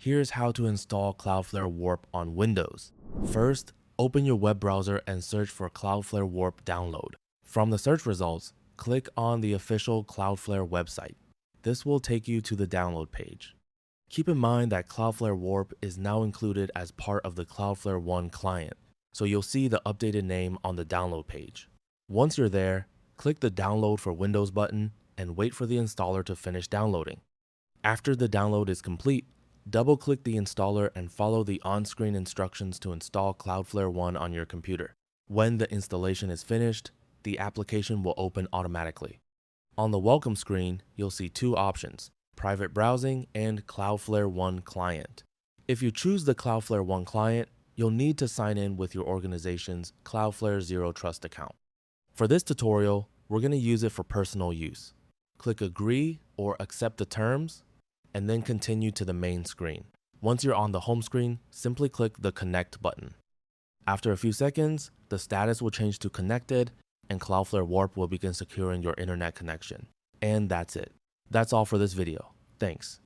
Here's how to install Cloudflare Warp on Windows. First, open your web browser and search for Cloudflare Warp download. From the search results, click on the official Cloudflare website. This will take you to the download page. Keep in mind that Cloudflare Warp is now included as part of the Cloudflare One client, so you'll see the updated name on the download page. Once you're there, click the Download for Windows button and wait for the installer to finish downloading. After the download is complete, double-click the installer and follow the on-screen instructions to install Cloudflare One on your computer. When the installation is finished, the application will open automatically. On the welcome screen, you'll see two options: private browsing and Cloudflare One client. If you choose the Cloudflare One client, you'll need to sign in with your organization's Cloudflare Zero Trust account. For this tutorial, we're going to use it for personal use. Click Agree or Accept the terms, and then continue to the main screen. Once you're on the home screen, simply click the Connect button. After a few seconds, the status will change to Connected, and Cloudflare Warp will begin securing your internet connection. And that's it. That's all for this video. Thanks.